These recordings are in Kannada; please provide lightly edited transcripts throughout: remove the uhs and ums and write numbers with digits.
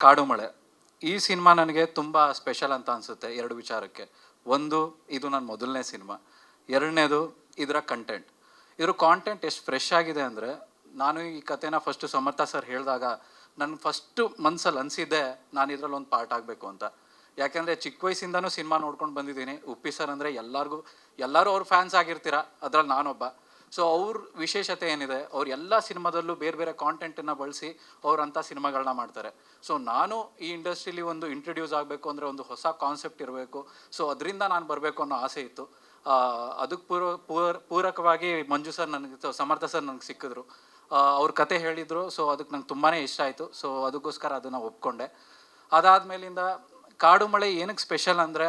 ಕಾಡು ಮಳೆ ಈ ಸಿನಿಮಾ ನನಗೆ ತುಂಬ ಸ್ಪೆಷಲ್ ಅಂತ ಅನಿಸುತ್ತೆ ಎರಡು ವಿಚಾರಕ್ಕೆ. ಒಂದು, ಇದು ನನ್ನ ಮೊದಲನೇ ಸಿನಿಮಾ. ಎರಡನೇದು, ಇದರ ಕಂಟೆಂಟ್. ಇದ್ರ ಕಾಂಟೆಂಟ್ ಎಷ್ಟು ಫ್ರೆಶ್ ಆಗಿದೆ ಅಂದರೆ, ನಾನು ಈ ಕಥೆನ ಫಸ್ಟು ಸಮರ್ಥ ಸರ್ ಹೇಳಿದಾಗ ನನ್ನ ಫಸ್ಟು ಮನ್ಸಲ್ಲಿ ಅನಿಸಿದ್ದೆ ನಾನು ಇದರಲ್ಲಿ ಒಂದು ಪಾರ್ಟ್ ಆಗಬೇಕು ಅಂತ. ಯಾಕೆಂದರೆ ಚಿಕ್ಕ ವಯಸ್ಸಿಂದನೂ ಸಿನಿಮಾ ನೋಡ್ಕೊಂಡು ಬಂದಿದ್ದೀನಿ. ಉಪ್ಪಿ ಸರ್ ಅಂದರೆ ಎಲ್ಲರೂ ಅವ್ರ ಫ್ಯಾನ್ಸ್ ಆಗಿರ್ತೀರ, ಅದರಲ್ಲಿ ನಾನೊಬ್ಬ. ಸೊ ಅವ್ರ ವಿಶೇಷತೆ ಏನಿದೆ, ಅವ್ರು ಎಲ್ಲ ಸಿನಿಮಾದಲ್ಲೂ ಬೇರೆ ಬೇರೆ ಕಾಂಟೆಂಟನ್ನು ಬಳಸಿ ಅವ್ರಂಥ ಸಿನಿಮಾಗಳನ್ನ ಮಾಡ್ತಾರೆ. ಸೊ ನಾನು ಈ ಇಂಡಸ್ಟ್ರೀಲಿ ಒಂದು ಇಂಟ್ರಡ್ಯೂಸ್ ಆಗಬೇಕು ಅಂದರೆ ಒಂದು ಹೊಸ ಕಾನ್ಸೆಪ್ಟ್ ಇರಬೇಕು. ಸೊ ಅದರಿಂದ ನಾನು ಬರಬೇಕು ಅನ್ನೋ ಆಸೆ ಇತ್ತು. ಅದಕ್ಕೆ ಪೂರಕವಾಗಿ ಮಂಜು ಸರ್ ನನಗೆ, ಸಮರ್ಥ ಸರ್ ನನಗೆ ಸಿಕ್ಕಿದ್ರು. ಅವ್ರ ಕತೆ ಹೇಳಿದರು. ಸೊ ಅದಕ್ಕೆ ನಂಗೆ ತುಂಬಾ ಇಷ್ಟ ಆಯಿತು. ಸೊ ಅದಕ್ಕೋಸ್ಕರ ಅದನ್ನು ಒಪ್ಕೊಂಡೆ. ಅದಾದಮೇಲಿಂದ ಕಾಡು ಮಳೆ ಏನಕ್ಕೆ ಸ್ಪೆಷಲ್ ಅಂದರೆ,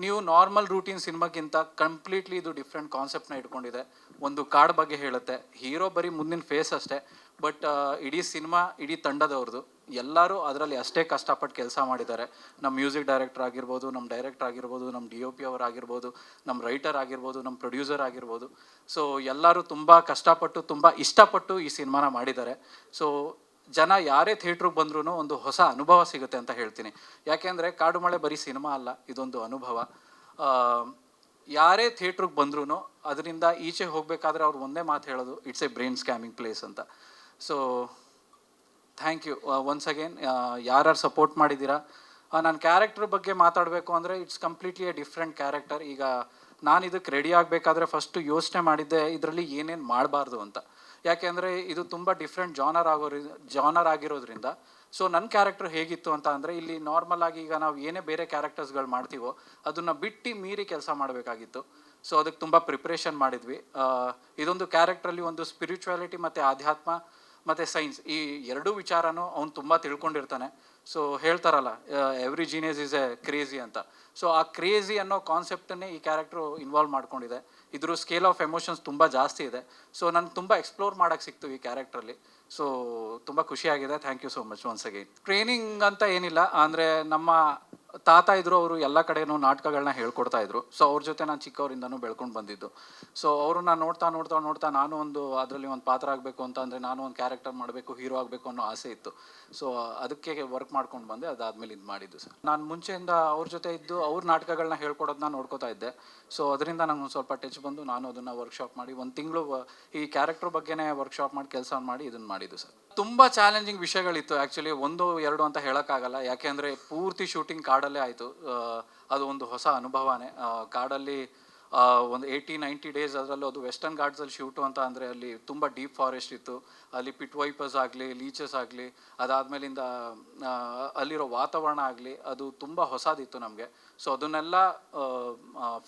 ನೀವು ನಾರ್ಮಲ್ ರೂಟೀನ್ ಸಿನಿಮಾಗಿಂತ ಕಂಪ್ಲೀಟ್ಲಿ ಇದು ಡಿಫ್ರೆಂಟ್ ಕಾನ್ಸೆಪ್ಟನ್ನ ಇಟ್ಕೊಂಡಿದೆ. ಒಂದು ಕಾಡು ಬಗ್ಗೆ ಹೇಳುತ್ತೆ. ಹೀರೋ ಬರೀ ಮುಂದಿನ ಫೇಸ್ ಅಷ್ಟೇ, ಬಟ್ ಇಡೀ ಸಿನಿಮಾ ಇಡೀ ತಂಡದವ್ರದ್ದು. ಎಲ್ಲರೂ ಅದರಲ್ಲಿ ಅಷ್ಟೇ ಕಷ್ಟಪಟ್ಟು ಕೆಲಸ ಮಾಡಿದ್ದಾರೆ. ನಮ್ಮ ಮ್ಯೂಸಿಕ್ ಡೈರೆಕ್ಟರ್ ಆಗಿರ್ಬೋದು, ನಮ್ಮ ಡೈರೆಕ್ಟರ್ ಆಗಿರ್ಬೋದು, ನಮ್ಮ DOP ಅವರಾಗಿರ್ಬೋದು, ನಮ್ಮ ರೈಟರ್ ಆಗಿರ್ಬೋದು, ನಮ್ಮ ಪ್ರೊಡ್ಯೂಸರ್ ಆಗಿರ್ಬೋದು. ಸೊ ಎಲ್ಲರೂ ತುಂಬ ಕಷ್ಟಪಟ್ಟು, ತುಂಬ ಇಷ್ಟಪಟ್ಟು ಈ ಸಿನಿಮಾನ ಮಾಡಿದ್ದಾರೆ. ಸೊ ಜನ ಯಾರೇ ಥಿಯೇಟ್ರಿಗೆ ಬಂದ್ರೂ ಒಂದು ಹೊಸ ಅನುಭವ ಸಿಗುತ್ತೆ ಅಂತ ಹೇಳ್ತೀನಿ. ಯಾಕೆಂದರೆ ಕಾಡು ಮಳೆ ಬರೀ ಸಿನಿಮಾ ಅಲ್ಲ, ಇದೊಂದು ಅನುಭವ. ಯಾರೇ ಥಿಯೇಟ್ರಿಗೆ ಬಂದ್ರೂ ಅದರಿಂದ ಈಚೆ ಹೋಗಬೇಕಾದ್ರೆ ಅವ್ರು ಒಂದೇ ಮಾತು ಹೇಳೋದು, it's a brain scamming place ಅಂತ. So thank you once again. ಯಾರು ಸಪೋರ್ಟ್ ಮಾಡಿದ್ದೀರಾ. ನನ್ನ ಕ್ಯಾರೆಕ್ಟರ್ ಬಗ್ಗೆ ಮಾತಾಡಬೇಕು ಅಂದರೆ, it's completely a different character. ಈಗ ನಾನು ಇದಕ್ಕೆ ರೆಡಿ ಆಗಬೇಕಾದ್ರೆ ಫಸ್ಟು ಯೋಚನೆ ಮಾಡಿದ್ದೆ ಇದರಲ್ಲಿ ಏನೇನು ಮಾಡಬಾರ್ದು ಅಂತ. ಯಾಕೆಂದರೆ ಇದು ತುಂಬ ಡಿಫ್ರೆಂಟ್ ಜಾನರ್ ಆಗಿರೋದ್ರಿಂದ. ಸೊ ನನ್ನ ಕ್ಯಾರೆಕ್ಟರ್ ಹೇಗಿತ್ತು ಅಂತ ಅಂದರೆ, ಇಲ್ಲಿ ನಾರ್ಮಲ್ ಆಗಿ ಈಗ ನಾವು ಏನೇ ಬೇರೆ ಕ್ಯಾರೆಕ್ಟರ್ಸ್ಗಳು ಮಾಡ್ತೀವೋ ಅದನ್ನು ಬಿಟ್ಟು ಮೀರಿ ಕೆಲಸ ಮಾಡಬೇಕಾಗಿತ್ತು. ಸೊ ಅದಕ್ಕೆ ತುಂಬ ಪ್ರಿಪ್ರೇಷನ್ ಮಾಡಿದ್ವಿ. ಇದೊಂದು ಕ್ಯಾರೆಕ್ಟ್ರಲ್ಲಿ ಒಂದು ಸ್ಪಿರಿಚುವಾಲಿಟಿ ಮತ್ತು ಆಧ್ಯಾತ್ಮ ಮತ್ತು ಸೈನ್ಸ್, ಈ ಎರಡೂ ವಿಚಾರನೂ ಅವ್ನು ತುಂಬ ತಿಳ್ಕೊಂಡಿರ್ತಾನೆ. ಸೊ ಹೇಳ್ತಾರಲ್ಲ, every genius is A crazy ಅಂತ. ಸೊ ಆ ಕ್ರೇಜಿ ಅನ್ನೋ ಕಾನ್ಸೆಪ್ಟನ್ನೇ ಈ ಕ್ಯಾರೆಕ್ಟ್ರು ಇನ್ವಾಲ್ವ್ ಮಾಡ್ಕೊಂಡಿದೆ. ಇದ್ರ ಸ್ಕೇಲ್ ಆಫ್ ಎಮೋಷನ್ಸ್ ತುಂಬ ಜಾಸ್ತಿ ಇದೆ. ಸೊ ನನಗೆ ತುಂಬ ಎಕ್ಸ್ಪ್ಲೋರ್ ಮಾಡೋಕ್ಕೆ ಸಿಕ್ತು ಈ ಕ್ಯಾರೆಕ್ಟ್ರಲ್ಲಿ. ಸೊ ತುಂಬ ಖುಷಿಯಾಗಿದೆ. Thank you so much once again. Training ಅಂತ ಏನಿಲ್ಲ, ಅಂದರೆ ನಮ್ಮ ತಾತ ಇದ್ರು, ಅವರು ಎಲ್ಲ ಕಡೆನೂ ನಾಟಕಗಳನ್ನ ಹೇಳ್ಕೊಡ್ತಾ ಇದ್ರು. ಸೊ ಅವ್ರ ಜೊತೆ ನಾನು ಚಿಕ್ಕವರಿಂದನೂ ಬೆಳ್ಕೊಂಡು ಬಂದಿದ್ದು. ಸೊ ಅವ್ರನ್ನ ನೋಡ್ತಾ ನಾನು ಅದರಲ್ಲಿ ಒಂದು ಪಾತ್ರ ಆಗಬೇಕು ಅಂತ ಅಂದರೆ, ನಾನು ಒಂದು ಕ್ಯಾರೆಕ್ಟರ್ ಮಾಡಬೇಕು, ಹೀರೋ ಆಗಬೇಕು ಅನ್ನೋ ಆಸೆ ಇತ್ತು. ಸೊ ಅದಕ್ಕೆ ವರ್ಕ್ ಮಾಡ್ಕೊಂಡು ಬಂದೆ. ಅದಾದಮೇಲೆ ಇದು ಮಾಡಿದ್ದು ಸರ್. ನಾನು ಮುಂಚೆಯಿಂದ ಅವ್ರ ಜೊತೆ ಇದ್ದು ಅವ್ರ ನಾಟಕಗಳನ್ನ ಹೇಳ್ಕೊಡೋದನ್ನ ನೋಡ್ಕೋತಾ ಇದ್ದೆ. ಸೊ ಅದರಿಂದ ನಂಗೆ ಒಂದು ಸ್ವಲ್ಪ ಟಚ್ ಬಂದು ನಾನು ಅದನ್ನು ವರ್ಕ್ಶಾಪ್ ಮಾಡಿ 1 ತಿಂಗಳು ಈ ಕ್ಯಾರೆಕ್ಟರ್ ಬಗ್ಗೆನೇ ವರ್ಕ್ಶಾಪ್ ಮಾಡಿ ಕೆಲಸ ಮಾಡಿ ಇದನ್ನು ಮಾಡಿದ್ದು ಸರ್. ತುಂಬ ಚಾಲೆಂಜಿಂಗ್ ವಿಷಯಗಳಿತ್ತು ಆ್ಯಕ್ಚುಲಿ. 1, 2 ಅಂತ ಹೇಳೋಕ್ಕಾಗಲ್ಲ. ಯಾಕೆಂದರೆ ಪೂರ್ತಿ ಶೂಟಿಂಗ್ ಕಾಡಲ್ಲೇ ಆಯಿತು. ಅದು ಒಂದು ಹೊಸ ಅನುಭವನೇ. ಕಾಡಲ್ಲಿ ಒಂದು 80-90 ಡೇಸ್, ಅದರಲ್ಲೂ ಅದು ವೆಸ್ಟರ್ನ್ ಘಾಟ್ಸಲ್ಲಿ ಶೂಟು ಅಂತ ಅಂದರೆ ಅಲ್ಲಿ ತುಂಬ ಡೀಪ್ ಫಾರೆಸ್ಟ್ ಇತ್ತು. ಅಲ್ಲಿ ಪಿಟ್ ವೈಪರ್ಸ್ ಆಗಲಿ, ಲೀಚಸ್ ಆಗಲಿ, ಅದಾದಮೇಲಿಂದ ಅಲ್ಲಿರೋ ವಾತಾವರಣ ಆಗಲಿ, ಅದು ತುಂಬ ಹೊಸದಿತ್ತು ನಮಗೆ. ಸೊ ಅದನ್ನೆಲ್ಲ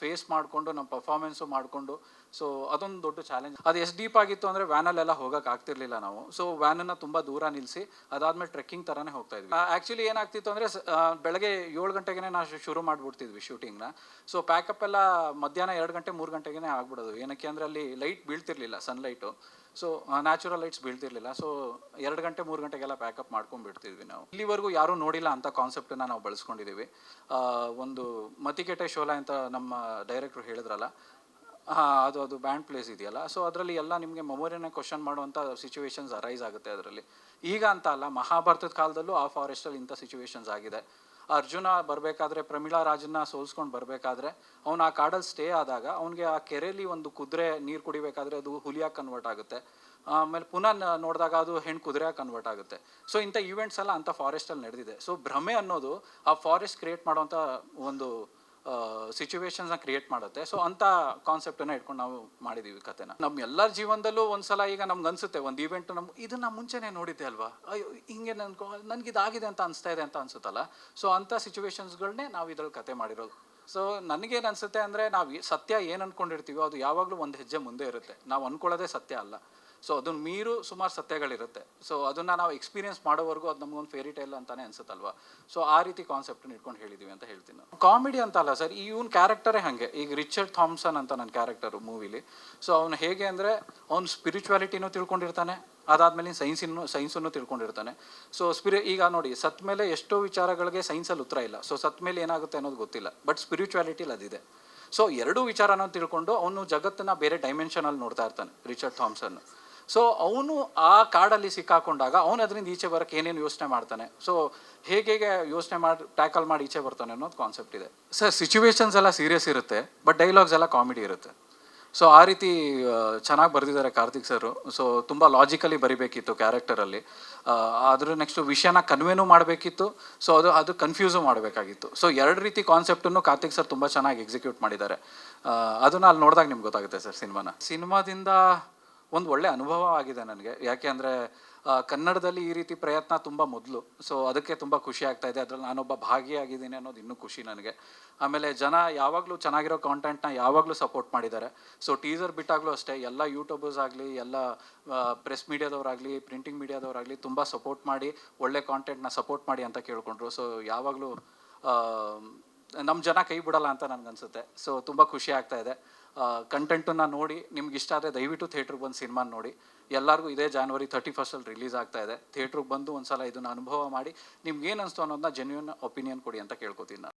ಫೇಸ್ ಮಾಡಿಕೊಂಡು ನಮ್ಮ ಪರ್ಫಾರ್ಮೆನ್ಸು ಮಾಡಿಕೊಂಡು, ಸೊ ಅದೊಂದು ದೊಡ್ಡ ಚಾಲೆಂಜ್. ಅದು ಎಷ್ಟು ಡೀಪ್ ಆಗಿತ್ತು ಅಂದರೆ ವ್ಯಾನಲ್ಲೆಲ್ಲ ಹೋಗೋಕೆ ಆಗ್ತಿರ್ಲಿಲ್ಲ ನಾವು. ಸೊ ವ್ಯಾನನ್ನು ತುಂಬ ದೂರ ನಿಲ್ಲಿಸಿ ಅದಾದಮೇಲೆ ಟ್ರೆಕ್ಕಿಂಗ್ ಥರನೇ ಹೋಗ್ತಾ ಇದ್ವಿ. ಆ್ಯಕ್ಚುಲಿ ಏನಾಗ್ತಿತ್ತು ಅಂದರೆ, ಬೆಳಗ್ಗೆ 7 ಗಂಟೆಗೆ ನಾವು ಶುರು ಮಾಡಿಬಿಡ್ತಿದ್ವಿ ಶೂಟಿಂಗ್ನ. ಸೊ ಪ್ಯಾಕಪ್ ಎಲ್ಲ ಮಧ್ಯಾಹ್ನ 2 ಗಂಟೆ 3 ಗಂಟೆಗೆ ಆಗ್ಬಿಡೋದು. ಏನಕ್ಕೆ ಅಂದರೆ ಅಲ್ಲಿ ಲೈಟ್ ಬೀಳ್ತಿರ್ಲಿಲ್ಲ, ಸನ್ಲೈಟು. ಸೊ ನ್ಯಾಚುರಲ್ ಲೈಟ್ಸ್ ಬೀಳ್ತಿರ್ಲಿಲ್ಲ. ಸೊ 2 ಗಂಟೆ 3 ಗಂಟೆಗೆಲ್ಲ ಪ್ಯಾಕಪ್ ಮಾಡ್ಕೊಂಡ್ಬಿಡ್ತಿದ್ವಿ ನಾವು. ಇಲ್ಲಿವರೆಗೂ ಯಾರೂ ನೋಡಿಲ್ಲ ಅಂಥ ಕಾನ್ಸೆಪ್ಟನ್ನು ನಾವು ಬಳಸ್ಕೊಂಡಿದ್ದೀವಿ. ಒಂದು ಮತಿಕೆಟೆ ಶೋಲ ಅಂತ ನಮ್ಮ ಡೈರೆಕ್ಟ್ರು ಹೇಳಿದ್ರಲ್ಲ, ಅದು ಬ್ಯಾಂಡ್ ಪ್ಲೇಸ್ ಇದೆಯಲ್ಲ. ಸೊ ಅದರಲ್ಲಿ ಎಲ್ಲ ನಿಮಗೆ ಮೆಮೊರಿನೇ ಕ್ವಶನ್ ಮಾಡುವಂಥ ಸಿಚುವೇಶನ್ಸ್ ಅರೈಸ್ ಆಗುತ್ತೆ ಅದರಲ್ಲಿ. ಈಗ ಅಂತ ಅಲ್ಲ, ಮಹಾಭಾರತದ ಕಾಲದಲ್ಲೂ ಆ ಫಾರೆಸ್ಟಲ್ಲಿ ಇಂಥ ಸಿಚುವೇಶನ್ಸ್ ಆಗಿದೆ. ಅರ್ಜುನ ಬರಬೇಕಾದ್ರೆ ಪ್ರಮೀಳಾ ರಾಜನ್ನ ಸೋಲ್ಸ್ಕೊಂಡು ಬರಬೇಕಾದ್ರೆ ಅವ್ನು ಆ ಕಾಡಲ್ಲಿ ಸ್ಟೇ ಆದಾಗ ಅವನಿಗೆ ಆ ಕೆರೆಯಲ್ಲಿ ಒಂದು ಕುದುರೆ ನೀರು ಕುಡಿಬೇಕಾದ್ರೆ ಅದು ಹುಲಿಯಾಗಿ ಕನ್ವರ್ಟ್ ಆಗುತ್ತೆ. ಆಮೇಲೆ ಪುನಃ ನೋಡಿದಾಗ ಅದು ಹೆಣ್ಣು ಕುದುರೆಯಾಗಿ ಕನ್ವರ್ಟ್ ಆಗುತ್ತೆ. ಸೊ ಇಂಥ ಈವೆಂಟ್ಸ್ ಎಲ್ಲ ಅಂಥ ಫಾರೆಸ್ಟಲ್ಲಿ ನಡೆದಿದೆ. ಸೊ ಭ್ರಮೆ ಅನ್ನೋದು ಆ ಫಾರೆಸ್ಟ್ ಕ್ರಿಯೇಟ್ ಮಾಡುವಂಥ ಒಂದು ಸಿಚುವೇಶನ್ಸ್ನ ಕ್ರಿಯೇಟ್ ಮಾಡುತ್ತೆ. ಸೊ ಅಂಥ ಕಾನ್ಸೆಪ್ಟನ್ನು ಇಟ್ಕೊಂಡು ನಾವು ಮಾಡಿದ್ದೀವಿ ಕತೆನ. ನಮ್ಮ ಎಲ್ಲರ ಜೀವನದಲ್ಲೂ ಒಂದ್ಸಲ ಈಗ ನಮ್ಗೆ ಅನಿಸುತ್ತೆ, ಒಂದು ಈವೆಂಟು ಇದನ್ನು ಮುಂಚೆನೇ ನೋಡಿದ್ದೆ ಅಲ್ವಾ, ಅಯ್ಯೋ ಹಿಂಗೆ ನನಗಿದಾಗಿದೆ ಅಂತ ಅನಿಸ್ತಾ ಇದೆ ಅಂತ ಅನಿಸುತ್ತಲ್ಲ. ಸೊ ಅಂಥ ಸಿಚುವೇಶನ್ಸ್ಗಳನ್ನೇ ನಾವು ಇದ್ರಲ್ಲಿ ಕತೆ ಮಾಡಿರೋದು. ಸೊ ನನಗೇನು ಅನಿಸುತ್ತೆ ಅಂದರೆ, ನಾವು ಸತ್ಯ ಏನು ಅಂದ್ಕೊಂಡಿರ್ತೀವೋ ಅದು ಯಾವಾಗಲೂ ಒಂದು ಹೆಜ್ಜೆ ಮುಂದೆ ಇರುತ್ತೆ. ನಾವು ಅಂದ್ಕೊಳ್ಳೋದೇ ಸತ್ಯ ಅಲ್ಲ. ಸೊ ಅದನ್ನು ಮೀರು ಸುಮಾರು ಸತ್ಯಗಳಿರುತ್ತೆ. ಸೊ ಅದನ್ನು ನಾವು ಎಕ್ಸ್ಪೀರಿಯನ್ಸ್ ಮಾಡೋವರೆಗೂ ಅದು ನಮಗೊಂದು ಫೇರಿ ಟೈಲ್ ಅಂತಾನೆ ಅನ್ಸುತ್ತಲ್ವಾ. ಸೊ ಆ ರೀತಿ ಕಾನ್ಸೆಪ್ಟನ್ನು ಇಟ್ಕೊಂಡು ಹೇಳಿದ್ದೀವಿ ಅಂತ ಹೇಳ್ತೀನಿ ನಾನು. ಕಾಮಿಡಿ ಅಂತ ಅಲ್ಲ ಸರ್, ಇವನ್ ಕ್ಯಾರೆಕ್ಟರೇ ಹಾಗೆ. ಈಗ ರಿಚರ್ಡ್ ಥಾಮ್ಸನ್ ಅಂತ ನನ್ನ ಕ್ಯಾರೆಕ್ಟರು ಮೂವಿಲಿ. ಸೊ ಅವನು ಹೇಗೆ ಅಂದರೆ, ಅವ್ನು ಸ್ಪಿರಿಚುವಾಲಿಟಿನೂ ತಿಳ್ಕೊಂಡಿರ್ತಾನೆ, ಅದಾದಮೇಲೆ ಸೈನ್ಸನ್ನು ತಿಳ್ಕೊಂಡಿರ್ತಾನೆ. ಸೊ ಈಗ ನೋಡಿ, ಸತ್ ಮೇಲೆ ಎಷ್ಟೋ ವಿಚಾರಗಳಿಗೆ ಸೈನ್ಸಲ್ಲಿ ಉತ್ತರ ಇಲ್ಲ. ಸೊ ಸತ್ ಮೇಲೆ ಏನಾಗುತ್ತೆ ಅನ್ನೋದು ಗೊತ್ತಿಲ್ಲ, ಬಟ್ ಸ್ಪಿರಿಚುವಾಲಿಟಿಲಿ ಅದಿದೆ. ಸೊ ಎರಡೂ ವಿಚಾರನ ತಿಳ್ಕೊಂಡು ಅವನು ಜಗತ್ತನ್ನು ಬೇರೆ ಡೈಮೆನ್ಷನಲ್ಲಿ ನೋಡ್ತಾ ಇರ್ತಾನೆ ರಿಚರ್ಡ್ ಥಾಮ್ಸನ್. ಸೊ ಅವನು ಆ ಕಾಡಲ್ಲಿ ಸಿಕ್ಕಾಕೊಂಡಾಗ ಅವನು ಅದರಿಂದ ಈಚೆ ಬರೋಕ್ಕೆ ಏನೇನು ಯೋಚನೆ ಮಾಡ್ತಾನೆ, ಸೊ ಹೇಗೆ ಯೋಚನೆ ಮಾಡಿ ಟ್ಯಾಕಲ್ ಮಾಡಿ ಈಚೆ ಬರ್ತಾನೆ ಅನ್ನೋದು ಕಾನ್ಸೆಪ್ಟ್ ಇದೆ ಸರ್. ಸಿಚುವೇಶನ್ಸ್ ಎಲ್ಲ ಸೀರಿಯಸ್ ಇರುತ್ತೆ, ಬಟ್ ಡೈಲಾಗ್ಸ್ ಎಲ್ಲ ಕಾಮಿಡಿ ಇರುತ್ತೆ. ಸೊ ಆ ರೀತಿ ಚೆನ್ನಾಗಿ ಬರೆದಿದ್ದಾರೆ ಕಾರ್ತಿಕ್ ಸರು. ಸೊ ತುಂಬ ಲಾಜಿಕಲಿ ಬರಿಬೇಕಿತ್ತು ಕ್ಯಾರೆಕ್ಟರಲ್ಲಿ. ಅದ್ರ ನೆಕ್ಸ್ಟು ವಿಷಯನ ಕನ್ವೇನೂ ಮಾಡಬೇಕಿತ್ತು, ಸೊ ಅದು ಕನ್ಫ್ಯೂಸು ಮಾಡಬೇಕಾಗಿತ್ತು. ಸೊ ಎರಡು ರೀತಿ ಕಾನ್ಸೆಪ್ಟನ್ನು ಕಾರ್ತಿಕ್ ಸರ್ ತುಂಬ ಚೆನ್ನಾಗಿ ಎಕ್ಸಿಕ್ಯೂಟ್ ಮಾಡಿದ್ದಾರೆ. ಅದನ್ನು ಅಲ್ಲಿ ನೋಡಿದಾಗ ನಿಮ್ಗೆ ಗೊತ್ತಾಗುತ್ತೆ ಸರ್ ಸಿನಿಮಾದಿಂದ ಒಂದು ಒಳ್ಳೆ ಅನುಭವ ಆಗಿದೆ ನನಗೆ. ಯಾಕೆ ಅಂದರೆ ಕನ್ನಡದಲ್ಲಿ ಈ ರೀತಿ ಪ್ರಯತ್ನ ತುಂಬ ಮೊದಲು. ಸೊ ಅದಕ್ಕೆ ತುಂಬ ಖುಷಿ ಆಗ್ತಾ ಇದೆ. ಅದರಲ್ಲಿ ನಾನೊಬ್ಬ ಭಾಗಿಯಾಗಿದ್ದೀನಿ ಅನ್ನೋದು ಇನ್ನೂ ಖುಷಿ ನನಗೆ. ಆಮೇಲೆ ಜನ ಯಾವಾಗಲೂ ಚೆನ್ನಾಗಿರೋ ಕಾಂಟೆಂಟ್ನ ಯಾವಾಗಲೂ ಸಪೋರ್ಟ್ ಮಾಡಿದ್ದಾರೆ. ಸೊ ಟೀಸರ್ ಬಿಟ್ಟಾಗಲೂ ಅಷ್ಟೇ ಎಲ್ಲ ಯೂಟ್ಯೂಬರ್ಸ್ ಆಗಲಿ, ಎಲ್ಲ ಪ್ರೆಸ್ ಮೀಡಿಯಾದವರಾಗಲಿ, ಪ್ರಿಂಟಿಂಗ್ ಮೀಡಿಯಾದವರಾಗಲಿ ತುಂಬ ಸಪೋರ್ಟ್ ಮಾಡಿ ಒಳ್ಳೆ ಕಾಂಟೆಂಟ್ನ ಸಪೋರ್ಟ್ ಮಾಡಿ ಅಂತ ಕೇಳ್ಕೊಂಡ್ರು. ಸೊ ಯಾವಾಗಲೂ ನಮ್ಮ ಜನ ಕೈ ಬಿಡಲ್ಲ ಅಂತ ನನಗನ್ಸುತ್ತೆ. ಸೊ ತುಂಬ ಖುಷಿ ಆಗ್ತಾ ಇದೆ. ಕಂಟೆಂಟನ್ನು ನೋಡಿ ನಿಮ್ಗೆ ಇಷ್ಟ ಆದರೆ ದಯವಿಟ್ಟು ಥಿಯೇಟ್ರಿಗೆ ಬಂದು ಸಿನಿಮಾ ನೋಡಿ. ಎಲ್ಲರಿಗೂ ಇದೇ January 31st ರಿಲೀಸ್ ಆಗ್ತಾ ಇದೆ. ಥಿಯೇಟ್ರಿಗೆ ಬಂದು ಒಂದು ಸಲ ಇದನ್ನು ಅನುಭವ ಮಾಡಿ ನಿಮ್ಗೆ ಏನು ಅನಿಸ್ತು ಅನ್ನೋದನ್ನ ಜೆನ್ಯೂನ್ ಒಪಿನಿಯನ್ ಕೊಡಿ ಅಂತ ಕೇಳ್ಕೊತೀನಿ ನಾನು.